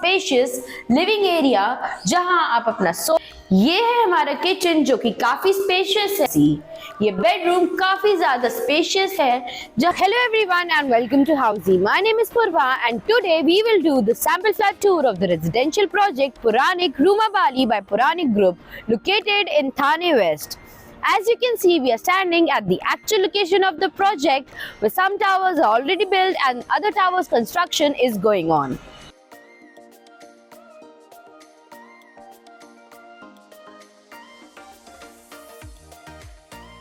Spacious living area जहां आप अपना ये है हमारा किचन जो कि काफी स्पेशियस है। ये बेडरूम काफी ज्यादा स्पेशियस है। Hello everyone and welcome to Housey. My name is Purva and today we will do the sample flat tour of the residential project Puranik Ruma Bali by Puranik Group located in Thane West. As you can see, we are standing at the actual location of the project where some towers are already built and other towers construction is going on.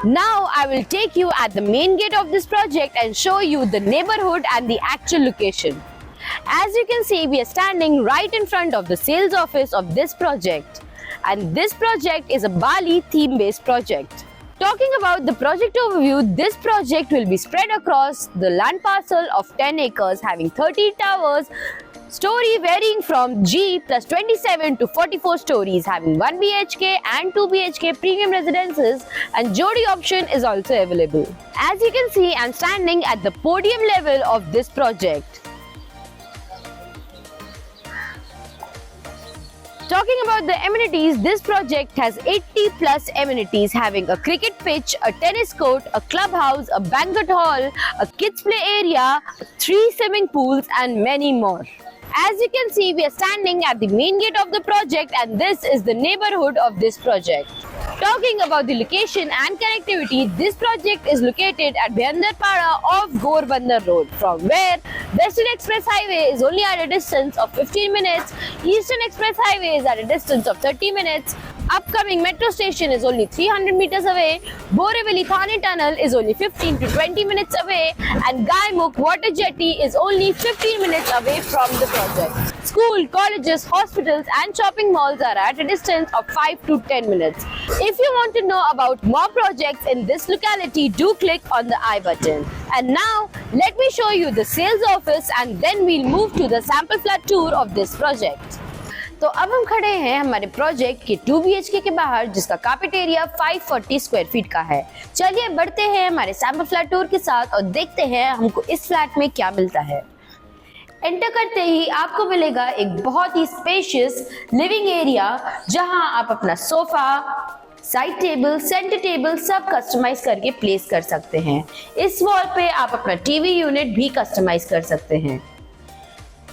Now I will take you at the main gate of this project and show you the neighborhood and the actual location. As you can see, we are standing right in front of the sales office of this project. And this project is a Bali theme-based project. Talking about the project overview, this project will be spread across the land parcel of 10 acres having 30 towers, story varying from G plus 27 to 44 stories, having 1 BHK and 2 BHK premium residences, and Jodi option is also available. As you can see, I am standing at the podium level of this project. Talking about the amenities, this project has 80 plus amenities having a cricket pitch, a tennis court, a clubhouse, a banquet hall, a kids play area, 3 swimming pools and many more. As you can see, we are standing at the main gate of the project and this is the neighborhood of this project. Talking about the location and connectivity, this project is located at Bhandarpada off Gorbandar Road, from where Western Express Highway is only at a distance of 15 minutes, Eastern Express Highway is at a distance of 30 minutes, upcoming metro station is only 300 meters away, Borivali Thane Tunnel is only 15 to 20 minutes away, and Gaimukh Water Jetty is only 15 minutes away from the project. School, colleges, hospitals and shopping malls are at a distance of 5 to 10 minutes. If you want to know about more projects in this locality, do click on the I button. And now, let me show you the sales office and then we'll move to the sample flat tour of this project. तो अब हम खड़े हैं हमारे project के 2 BHK के बाहर जिसका कार्पेट एरिया 540 स्क्वायर फीट का है। चलिए बढ़ते हैं हमारे सैंपल फ्लैट टूर के साथ और देखते हैं हमको इस फ्लैट में क्या मिलता है। एंटर करते ही आपको मिलेगा एक बहुत ही स्पेशियस लिविंग एरिया जहां आप अपना sofa, side table, centre table सब कस्टमाइज करके प्लेस कर सकते हैं। इस वॉल पे आप अपना टीवी यूनिट भी कस्टमाइज कर सकते हैं।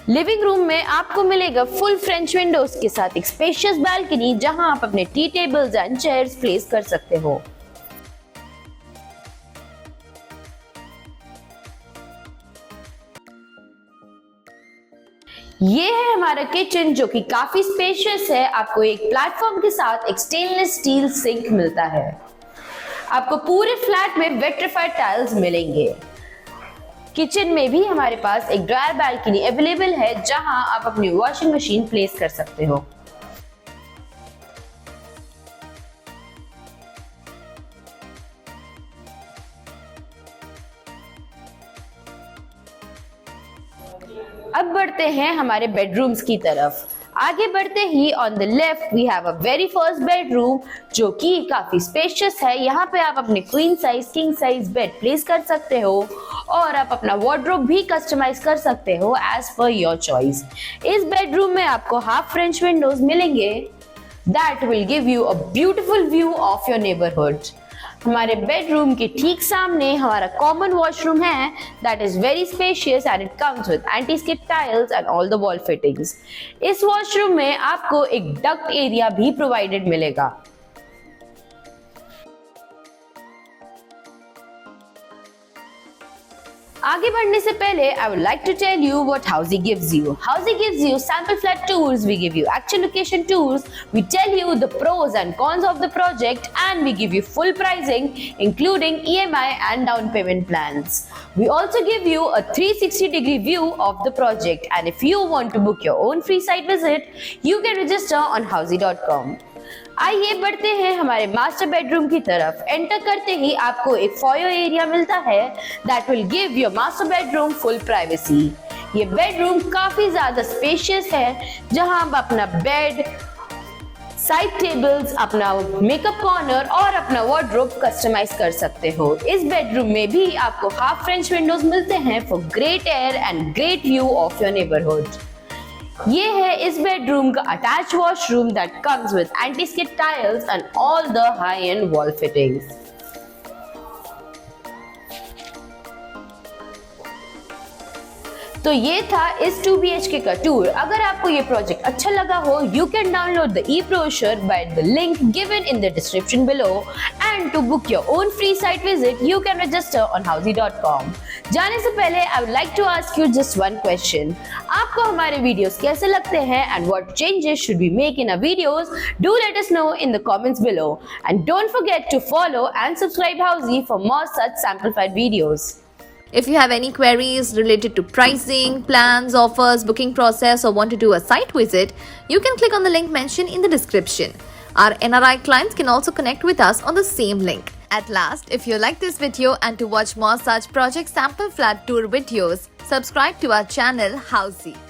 लिविंग रूम में आपको मिलेगा फुल फ्रेंच विंडोज के साथ एक स्पेशियस बालकनी जहां आप अपने T tables and chairs place कर सकते हो। ये है हमारा किचन जो कि काफी स्पेशियस है। आपको एक प्लेटफॉर्म के साथ एक स्टेनलेस स्टील सिंक मिलता है। आपको पूरे फ्लैट में विट्रिफाइड टाइल्स मिलेंगे। किचन में भी हमारे पास एक ड्रायर बालकनी अवेलेबल है जहां आप अपनी वॉशिंग मशीन प्लेस कर सकते हो। अब बढ़ते हैं हमारे बेडरूम्स की तरफ। आगे बढ़ते ही on the left we have a very first bedroom जो कि काफी स्पेशियस है। यहाँ पे आप अपने queen size, king size bed place कर सकते हो और आप अपना वार्डरोब भी कस्टमाइज कर सकते हो एज पर योर चॉइस। इस बेडरूम में आपको हाफ फ्रेंच विंडोज मिलेंगे that will give you a beautiful view of your neighbourhood. हमारे बेडरूम के ठीक सामने हमारा कॉमन वॉशरूम है that is very spacious and it comes with anti skid tiles and all the wall fittings. इस washroom में आपको एक डक्ट एरिया भी प्रोवाइडेड मिलेगा। आगे बढ़ने से पहले I would like to tell you what Housey gives you. Housey gives you sample flat tours, we give you actual location tours, we tell you the pros and cons of the project and we give you full pricing including EMI and down payment plans. We also give you a 360-degree view of the project and if you want to book your own free site visit, you can register on housey.com. आइए बढ़ते हैं हमारे master bedroom की तरफ। Enter करते ही आपको एक foyer area मिलता है that will give your master bedroom full privacy. ये बेडरूम काफी ज्यादा स्पेशियस है जहां आप अपना बेड, साइड टेबल्स, अपना मेकअप कॉर्नर और अपना वार्डरोब कस्टमाइज कर सकते हो। इस बेडरूम में भी आपको हाफ फ्रेंच विंडोज मिलते हैं for great air and great view of your neighbourhood. ये है इस बेडरूम का attach washroom that comes with anti skid tiles and all the high and wall fittings. तो ये था इस 2 BHK का टूर। अगर आपको ये प्रोजेक्ट अच्छा लगा हो, you can download the e-brochure by the link given in the description below, and to book your own free site visit, you can register on housey.com. जाने से पहले I would like to ask you just one question. आपको हमारे videos कैसे लगते हैं and what changes should we make in our videos? Do let us know in the comments below, and don't forget to follow and subscribe Housey for more such samplified videos. If you have any queries related to pricing, plans, offers, booking process, or want to do a site visit, you can click on the link mentioned in the description. Our NRI clients can also connect with us on the same link. At last, if you like this video and to watch more such project sample flat tour videos, subscribe to our channel Housey.